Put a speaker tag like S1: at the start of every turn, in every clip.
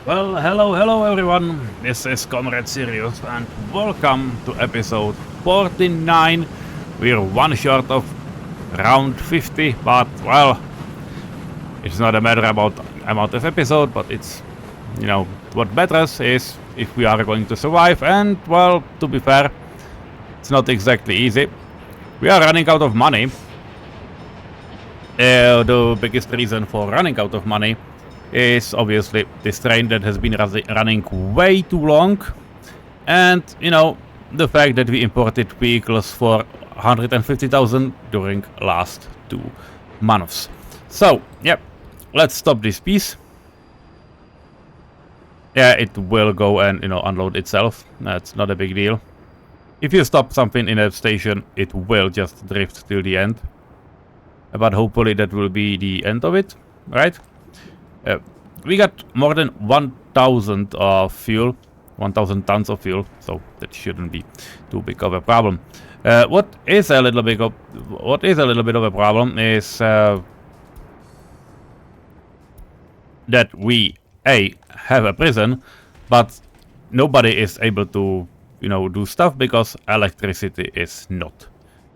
S1: Well, hello everyone. This is comrade-Sirius and welcome to episode 49. We're one short of round 50, but well, it's not a matter about amount of episode, but it's, what matters is if we are going to survive, and well, to be fair, it's not exactly easy. We are running out of money. The biggest reason for running out of money is obviously this train that has been running way too long, and the fact that we imported vehicles for 150,000 during last 2 months. So yeah, let's stop this piece. Yeah, it will go and unload itself. That's not a big deal. If you stop something in a station, it will just drift till the end, but hopefully that will be the end of it, right? We got more than 1,000 of fuel, 1,000 tons of fuel, so that shouldn't be too big of a problem. What is a little bit of a problem is that we have a prison, but nobody is able to do stuff because electricity is not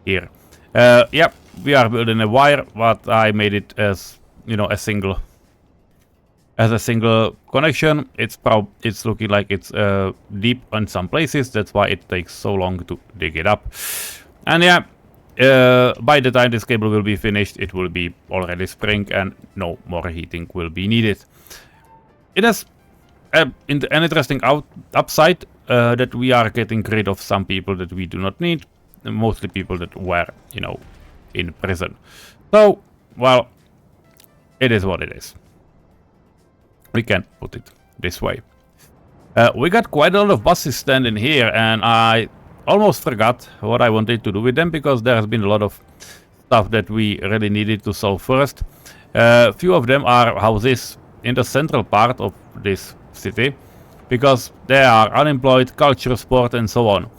S1: here. Yeah, we are building a wire, but I made it as a single connection. It's looking like it's deep in some places. That's why it takes so long to dig it up. And yeah, by the time this cable will be finished, it will be already spring and no more heating will be needed. It has an interesting upside that we are getting rid of some people that we do not need, mostly people that were in prison. So well, it is what it is. We can put it this way. We got quite a lot of buses standing here, and I almost forgot what I wanted to do with them because there has been a lot of stuff that we really needed to solve first. Few of them are houses in the central part of this city because they are unemployed, culture, sport, and so on.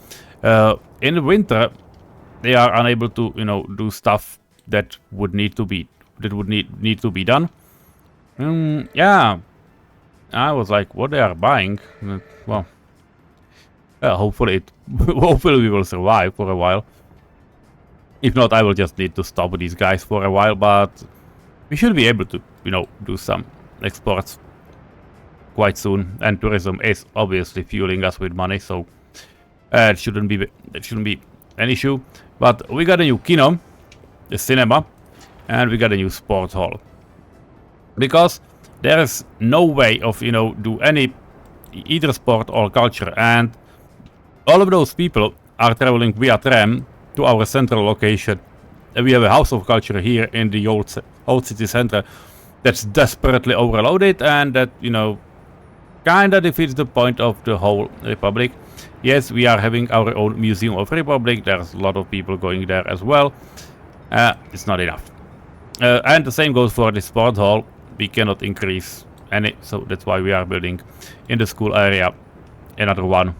S1: In the winter, they are unable to do stuff that would need to be done. Yeah. I was like, what they are buying? Well, hopefully we will survive for a while. If not, I will just need to stop these guys for a while, but we should be able to, do some exports quite soon. And tourism is obviously fueling us with money, so it shouldn't be an issue. But we got a new kino, a cinema, and we got a new sports hall. Because there is no way of do any either sport or culture, and all of those people are traveling via tram to our central location. And we have a house of culture here in the old city center that's desperately overloaded, and that kinda defeats the point of the whole republic. Yes, we are having our own museum of republic. There's a lot of people going there as well. It's not enough, and the same goes for the sport hall. We cannot increase any, so that's why we are building in the school area another one.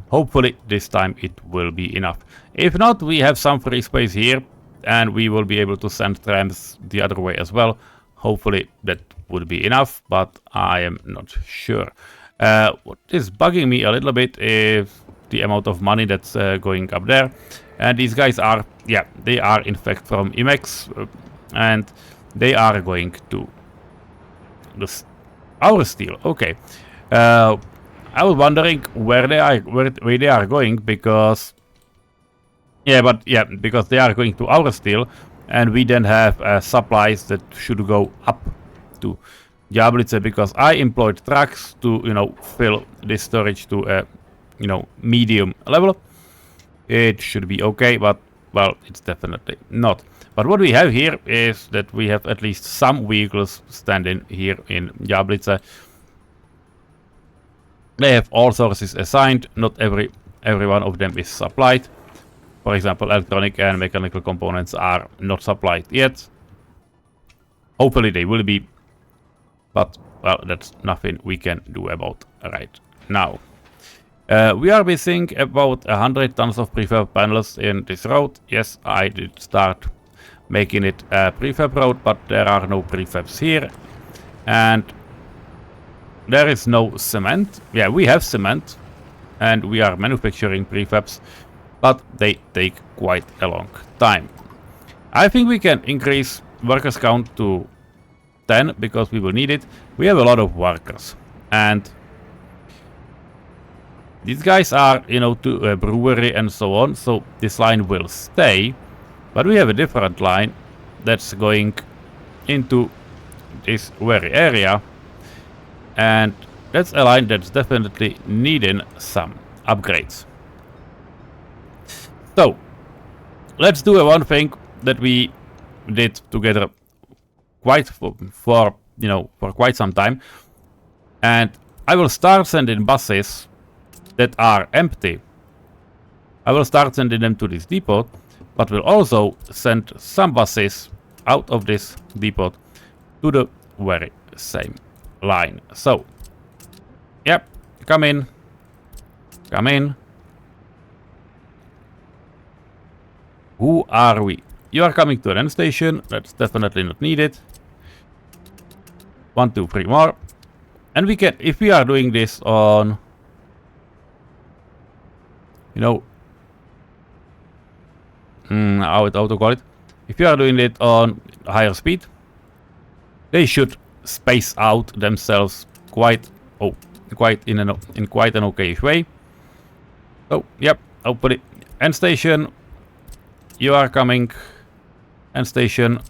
S1: Hopefully this time it will be enough. If not, we have some free space here and we will be able to send trams the other way as well. Hopefully that would be enough, but I am not sure. What is bugging me a little bit is the amount of money that's going up there. And these guys are, yeah, they are in fact from Imex, and they are going to our steel. Okay. I was wondering where they are going, because because they are going to our steel, and we then have supplies that should go up to Jablice, because I employed trucks to fill this storage to a medium level. It should be okay, but well, it's definitely not. But what we have here is that we have at least some vehicles standing here in Jablice. They have all sources assigned. Not every one of them is supplied. For example, electronic and mechanical components are not supplied yet. Hopefully they will be. But well, that's nothing we can do about right now. We are missing about 100 tons of prefab panels in this road. Yes, I did start making it a prefab road, but there are no prefabs here. And There is no cement. Yeah, we have cement, and we are manufacturing prefabs, but they take quite a long time. I think we can increase workers count to 10 because we will need it. We have a lot of workers, and these guys are, you know, to a brewery and so on, so this line will stay, but we have a different line that's going into this very area, and that's a line that's definitely needing some upgrades. So let's do one thing that we did together quite for quite some time, and I will start sending buses that are empty. I will start sending them to this depot, but will also send some buses out of this depot to the very same line. So, yep, come in, come in. Who are we? You are coming to an end station. That's definitely not needed. 1, 2, 3 more. And we can, if we are doing this on, you know, how to call it? If you are doing it on higher speed, they should space out themselves quite in quite an okay way. So, yep, hopefully. End station. You are coming. End station.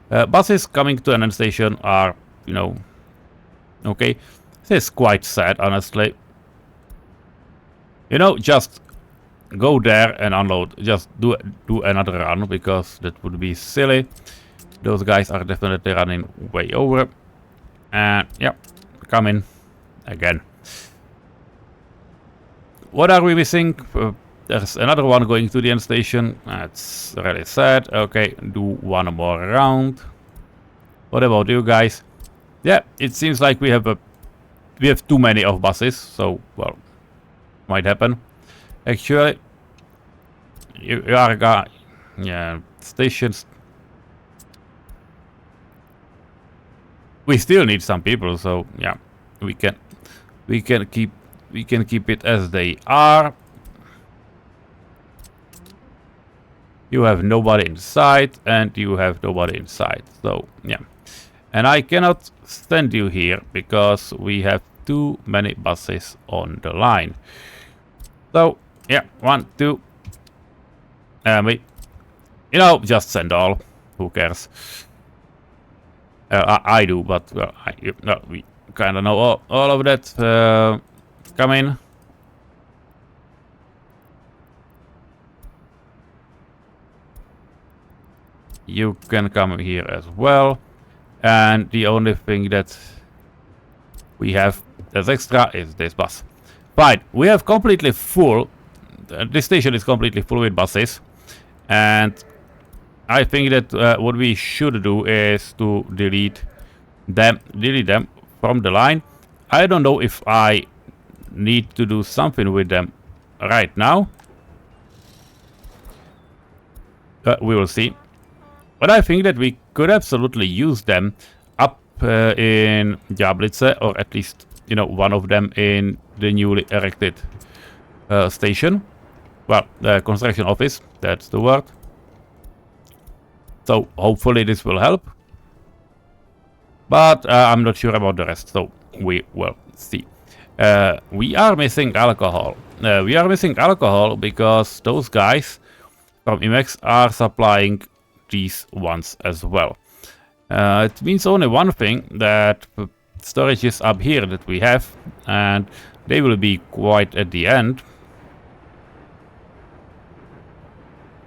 S1: Buses coming to an end station are, you know, okay. This is quite sad, honestly. You know, just go there and unload. Just do another run, because that would be silly. Those guys are definitely running way over. And yep, come in again. What are we missing? There's another one going to the end station. That's really sad. Okay, do one more round. What about you guys? Yeah, it seems like we have too many of buses. So, well, might happen. Actually, you are yeah, stations. We still need some people, so yeah, we can keep it as they are. You have nobody inside, and you have nobody inside. So yeah, and I cannot send you here because we have too many buses on the line. So yeah, 1, 2. We, you know, just send all. Who cares? I do, but well, we kind of know all of that. Come in. You can come here as well. And the only thing that we have as extra is this bus. Fine, we have completely full. This station is completely full with buses. And I think that what we should do is to delete them from the line. I don't know if I need to do something with them right now. We will see. But I think that we could absolutely use them up in Jablice, or at least, you know, one of them in the newly erected station. Well, the construction office, that's the word. So hopefully this will help. But I'm not sure about the rest, so we will see. We are missing alcohol. We are missing alcohol because those guys from Imex are supplying these ones as well. It means only one thing, that storage is up here that we have, and they will be quite at the end.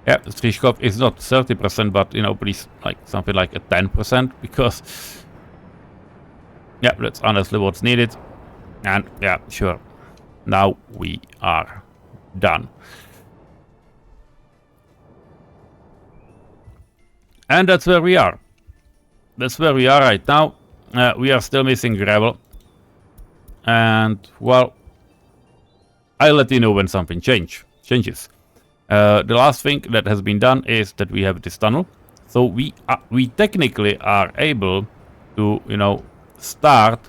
S1: Yeah, Strichkopf is not 30%, but, you know, please, like something like a 10%, because yeah, that's honestly what's needed. And yeah, sure, now we are done. And that's where we are. That's where we are right now. We are still missing gravel. And, well, I'll let you know when something changes. The last thing that has been done is that we have this tunnel. So we technically are able to, you know, start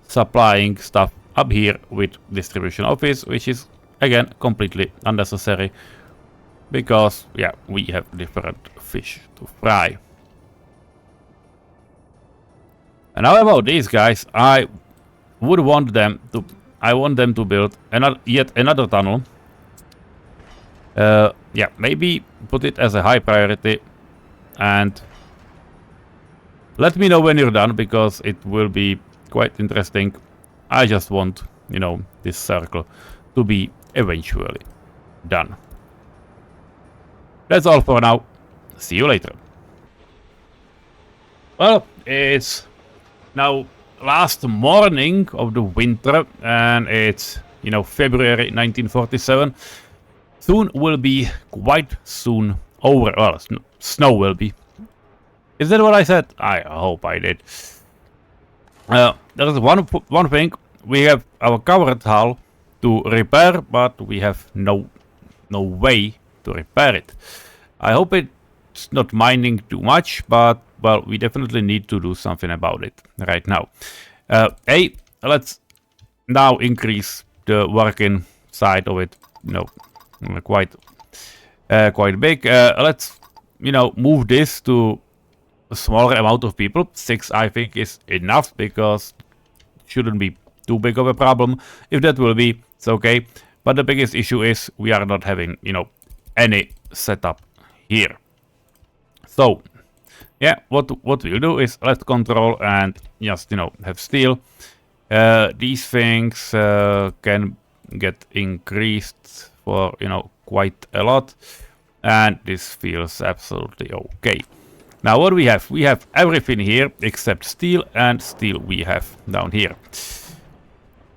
S1: supplying stuff up here with distribution office, which is again completely unnecessary because yeah, we have different fish to fry. And now about these guys, I want them to build yet another tunnel. Yeah, maybe put it as a high priority and let me know when you're done because it will be quite interesting. I just want, you know, this circle to be eventually done. That's all for now. See you later. Well, it's now last morning of the winter and it's, you know, February 1947. Soon will be quite soon over. Well, snow will be. Is that what I said? I hope I did. There is one thing. We have our covered hull to repair, but we have no way to repair it. I hope it's not minding too much, but well, we definitely need to do something about it right now. Let's now increase the working side of it. You know, quite big. Let's, you know, move this to a smaller amount of people. 6 I think is enough because it shouldn't be too big of a problem. If that will be, it's okay. But the biggest issue is we are not having, you know, any setup here. So yeah, what we'll do is let's control and just, you know, have steel. These things can get increased for, you know, quite a lot, and this feels absolutely okay. Now what we have? We have everything here except steel, and steel we have down here.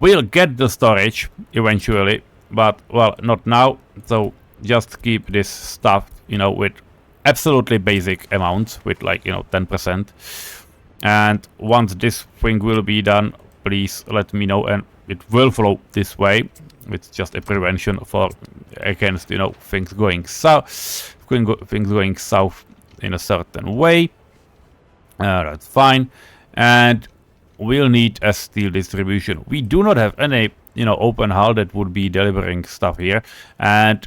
S1: We'll get the storage eventually, but well, not now. So just keep this stuff, you know, with absolutely basic amounts, with like, you know, 10%. And once this thing will be done, please let me know, and it will flow this way. It's just a prevention for against, you know, things going south, in a certain way. That's fine. And we'll need a steel distribution. We do not have any, you know, open hull that would be delivering stuff here, and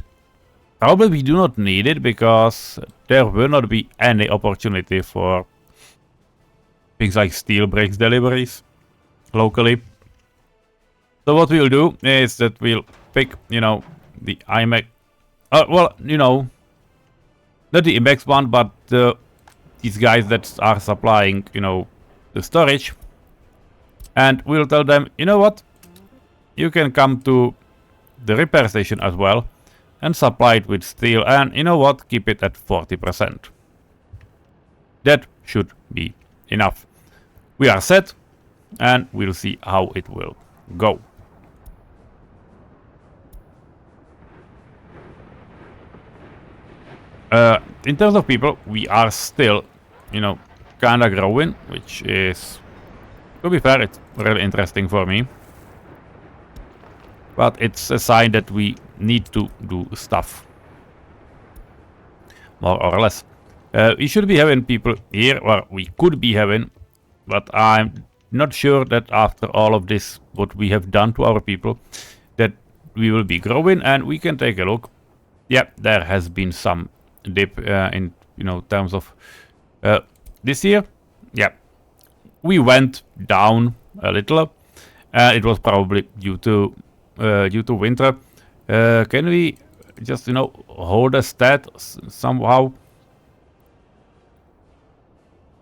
S1: probably we do not need it because there will not be any opportunity for things like steel brakes deliveries locally. So what we'll do is that we'll pick, you know, the IMAX. Well, you know, not the IMAX one, but these guys that are supplying, you know, the storage. And we'll tell them, you know what? You can come to the repair station as well and supply it with steel. And you know what? Keep it at 40%. That should be enough. We are set, and we'll see how it will go. In terms of people, we are still, you know, kinda growing, which is, to be fair, it's really interesting for me. But it's a sign that we need to do stuff. More or less. We should be having people here, or we could be having, but I'm not sure that after all of this, what we have done to our people, that we will be growing. And we can take a look. Yeah, there has been some dip in, you know, terms of this year. Yeah, we went down a little. It was probably due to winter. Can we just, you know, hold a stat somehow?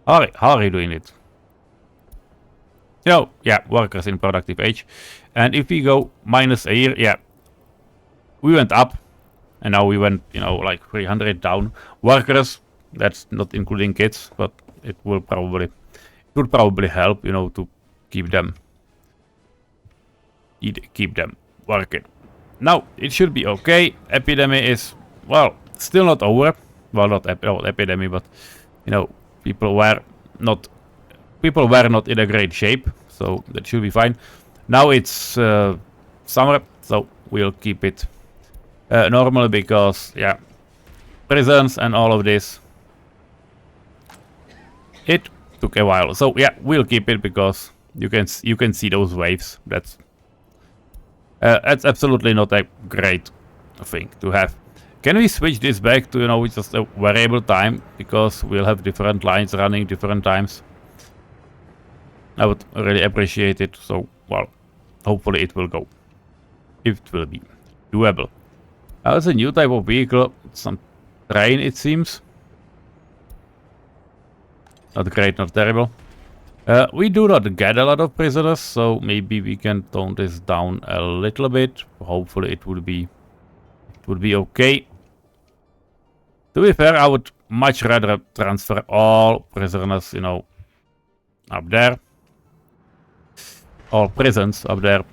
S1: How are you doing it? You know, yeah, workers in productive age. And if we go minus a year, yeah, we went up. And now we went, you know, like 300 down. Workers, that's not including kids, but it would probably help, you know, to keep them working. Now it should be okay. Epidemic is, well, still not over. Well, not epidemic, but you know, people were not in a great shape, so that should be fine. Now it's summer, so we'll keep it normal because, yeah, prisons and all of this, it took a while. So yeah, we'll keep it because you can see those waves. That's absolutely not a great thing to have. Can we switch this back to, you know, just a variable time, because we'll have different lines running different times? I would really appreciate it. So, well, hopefully it will go. It will be doable. There's a new type of vehicle, some train it seems. Not great, not terrible. We do not get a lot of prisoners, so maybe we can tone this down a little bit. Hopefully it would be okay. To be fair, I would much rather transfer all prisoners, you know, up there. All prisons up there.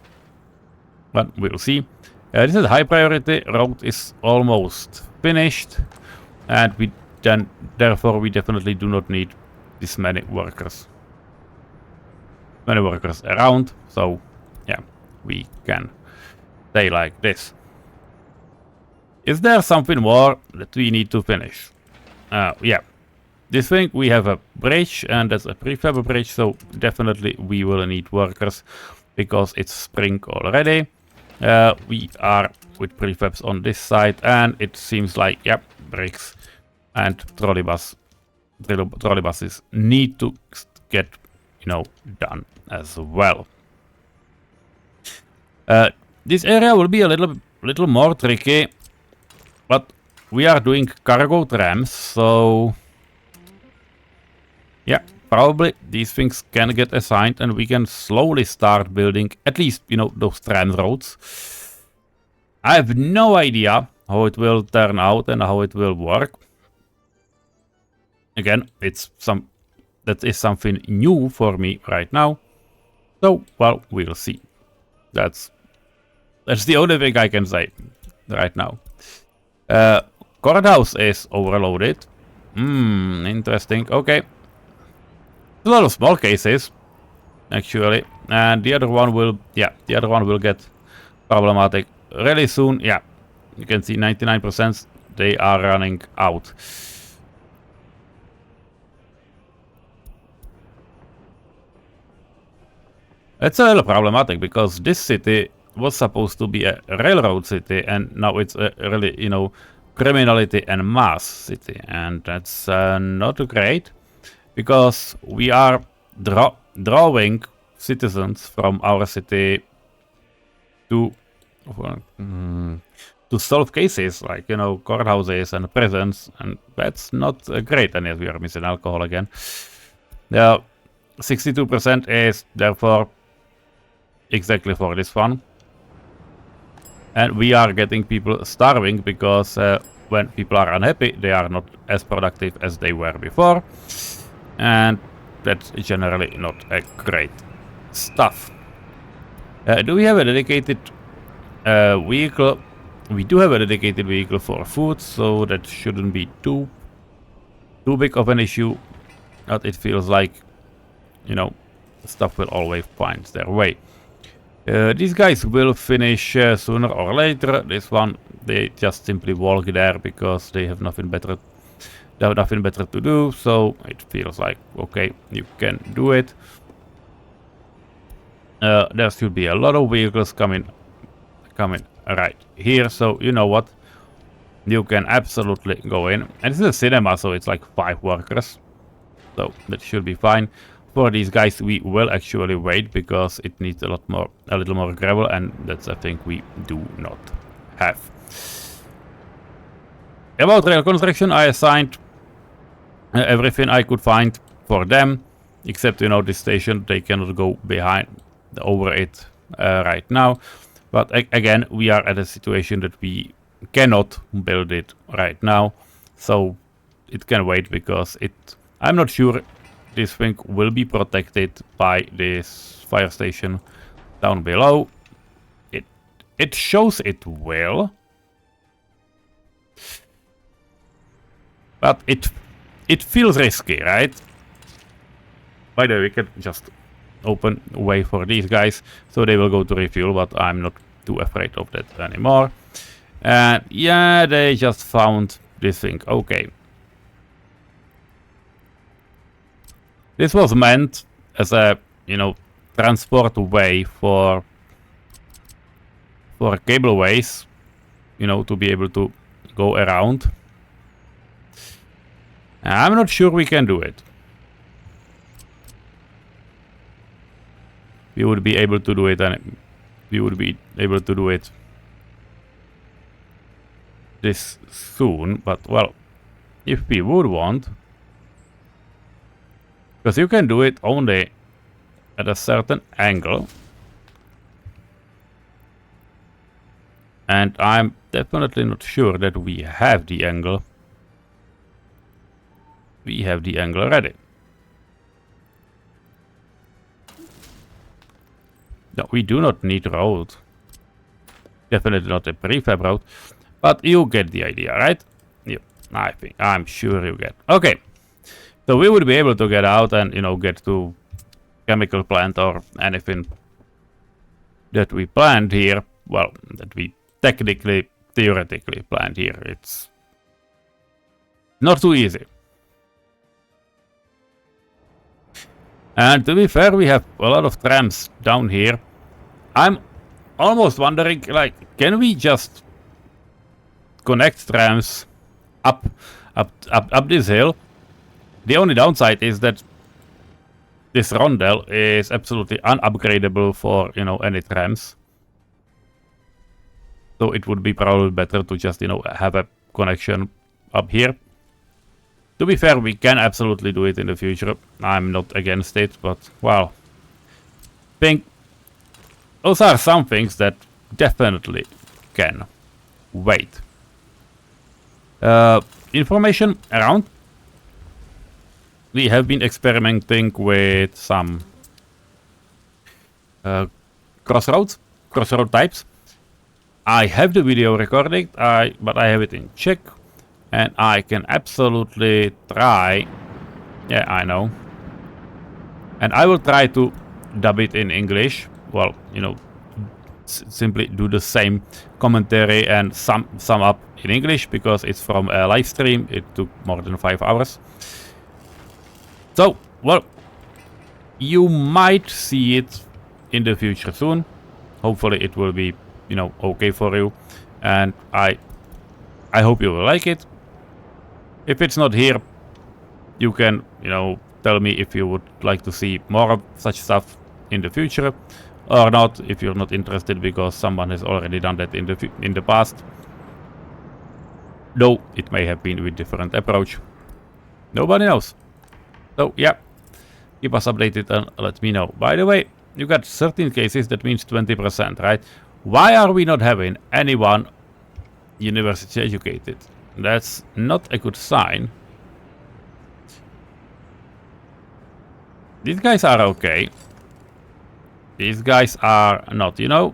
S1: But we'll see. This is high priority. Road is almost finished, and therefore we definitely do not need this many workers. Many workers around. So yeah, we can stay like this. Is there something more that we need to finish? Yeah. This thing, we have a bridge, and that's a prefab bridge, so definitely we will need workers because it's spring already. We are with prefabs on this side, and it seems like, yep, bricks and trolleybuses need to get, you know, done as well. This area will be a little more tricky, but we are doing cargo trams, so yeah, probably these things can get assigned, and we can slowly start building at least, you know, those tram roads. I have no idea how it will turn out and how it will work. Again, that is something new for me right now. So, well, we'll see. That's the only thing I can say right now. Courthouse is overloaded. Interesting. Okay. A lot of small cases, actually, and the other one will get problematic really soon. Yeah, you can see 99% they are running out. It's a little problematic because this city was supposed to be a railroad city, and now it's a really, you know, criminality and mass city, and that's not great. Because we are drawing citizens from our city to solve cases like, you know, courthouses and prisons, and that's not great. And yes, we are missing alcohol again. 62% is therefore exactly for this one. And we are getting people starving because when people are unhappy, they are not as productive as they were before. And that's generally not a great stuff. Do we have a dedicated vehicle? We do have a dedicated vehicle for food, so that shouldn't be too big of an issue. But it feels like, you know, stuff will always find their way. These guys will finish sooner or later. This one, they just simply walk there because they have nothing better to do, so it feels like, okay, you can do it. There should be a lot of vehicles coming right here, so you know what, you can absolutely go in. And this is a cinema, so it's like 5 workers, so that should be fine. For these guys we will actually wait because it needs a little more gravel, and that's a thing we do not have. About rail construction, I assigned everything I could find for them, except, you know, this station, they cannot go over it right now. But again, we are at a situation that we cannot build it right now, so it can wait because I'm not sure this thing will be protected by this fire station down below. It shows it will, but it feels risky, right? By the way, we can just open way for these guys, so they will go to refuel, but I'm not too afraid of that anymore. And yeah, they just found this thing. Okay. This was meant as a, you know, transport way for cableways, you know, to be able to go around. I'm not sure we can do it. We would be able to do it, and we would be able to do it this soon, but well, if we would want, because you can do it only at a certain angle, and I'm definitely not sure that we have the angle. We have the angle ready. No, we do not need road. Definitely not a prefab road. But you get the idea, right? Yeah, I'm sure you get. Okay. So we would be able to get out and, you know, get to chemical plant or anything that we planned here. Well, that we technically, theoretically planned here. It's not too easy. And to be fair, we have a lot of trams down here. I'm almost wondering, like, can we just connect trams up this hill? The only downside is that this rondel is absolutely unupgradable for, you know, any trams. So it would be probably better to just, you know, have a connection up here. To be fair, we can absolutely do it in the future. I'm not against it, but, well, I think those are some things that definitely can wait. Information around. We have been experimenting with some crossroad types. I have the video recording, but I have it in Czech. And I can absolutely try. Yeah, I know. And I will try to dub it in English. Well, you know, simply do the same commentary and sum up in English, because it's from a live stream. It took more than 5 hours. So, well, you might see it in the future soon. Hopefully it will be, you know, okay for you. And I hope you will like it. If it's not here, you can, you know, tell me if you would like to see more of such stuff in the future, or not, if you're not interested because someone has already done that in the past. Though it may have been with different approach. Nobody knows. So yeah, keep us updated and let me know. By the way, you got 13 cases, that means 20%, right? Why are we not having anyone university educated? That's not a good sign. These guys are okay. These guys are not, you know.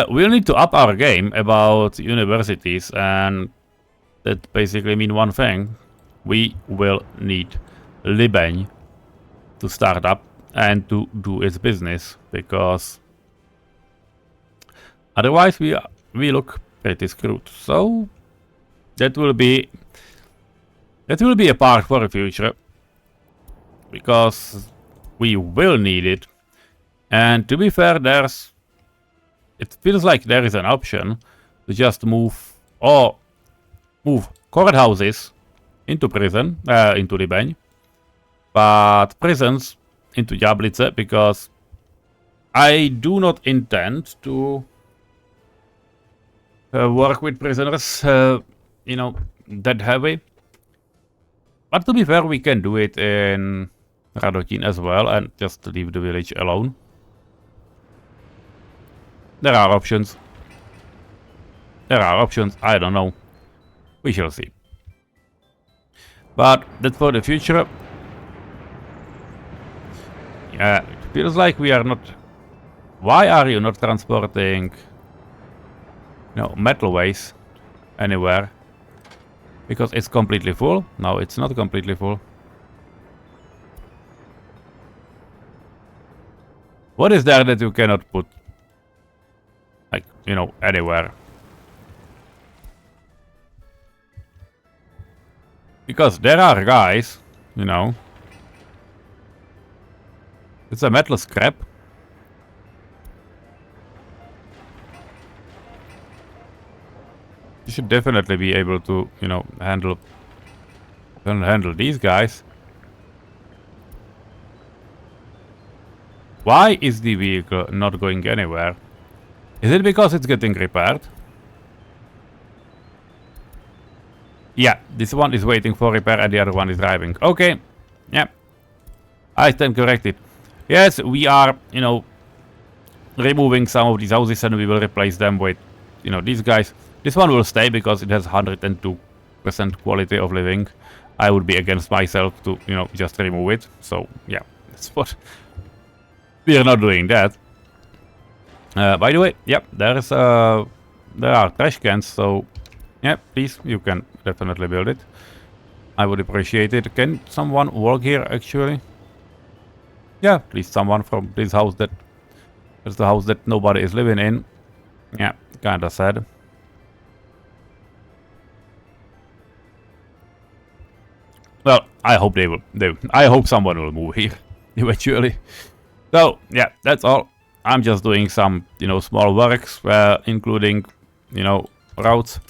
S1: We'll need to up our game about universities, and that basically means one thing. We will need Libeń to start up and to do its business, because otherwise we look pretty screwed. So that will be a part for the future, because we will need it. And to be fair, it feels like there is an option to just move courthouses into prison, into Libeń, but prisons into Jablitze, because I do not intend to work with prisoners, you know, that heavy. But to be fair, we can do it in Radotín as well and just leave the village alone. There are options. I don't know. We shall see. But that's for the future. Yeah, it feels like we are not... Why are you not transporting, you know, metal waste anywhere? Because it's completely full? No, it's not completely full. What is there that you cannot put, like, you know, anywhere? Because there are guys, you know, It's a metal scrap. You should definitely be able to, you know, handle these guys. Why is the vehicle not going anywhere? Is it because it's getting repaired? Yeah, this one is waiting for repair and the other one is driving. Okay, yeah, I stand corrected. Yes, we are, you know, removing some of these houses and we will replace them with, you know, these guys. This one will stay because it has 102% quality of living. I would be against myself to, you know, just remove it. So, yeah, that's what... We are not doing that. By the way, yep, there are trash cans, so... Yeah, please, you can definitely build it. I would appreciate it. Can someone work here, actually? Yeah, please, someone from this house that... It's the house that nobody is living in. Yeah, kinda sad. Well, I hope they will. I hope someone will move here eventually. So yeah, that's all. I'm just doing some, you know, small works, including, you know, routes,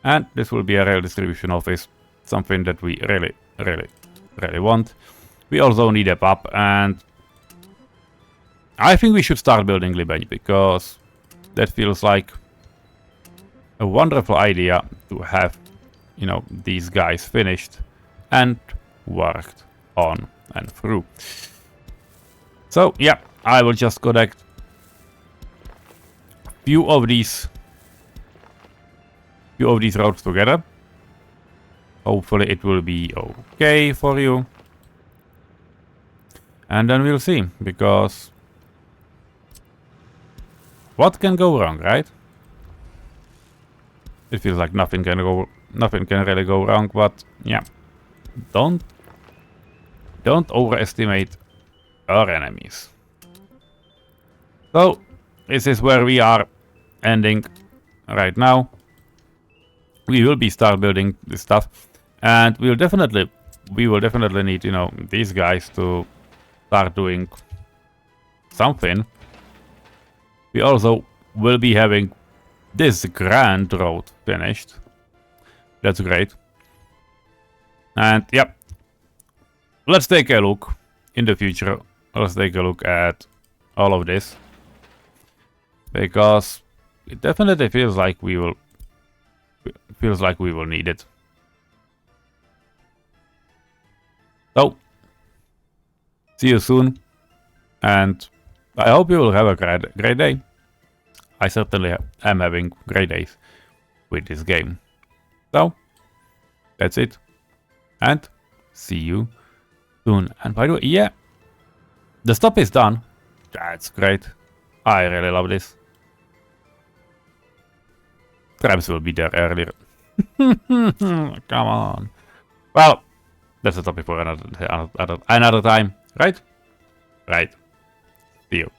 S1: and this will be a rail distribution office, something that we really want. We also need a pub, and I think we should start building Libany because that feels like a wonderful idea to have, you know, these guys finished and worked on and through. So yeah, I will just connect few of these roads together. Hopefully it will be okay for you. And then we'll see, because what can go wrong, right? It feels like nothing can really go wrong, but yeah. Don't overestimate our enemies. So this is where we are ending right now. We will start building this stuff, and we will definitely need, you know, these guys to start doing something. We also will be having this grand road finished. That's great. And yep, let's take a look in the future. Let's take a look at all of this, because it definitely feels like we will need it. So see you soon, and I hope you will have a great day. I certainly am having great days with this game. So that's it. And see you soon. And by the way, yeah, the stop is done. That's great. I really love this. Trams will be there earlier. Come on. Well, that's a topic for another time, right? Right. See you.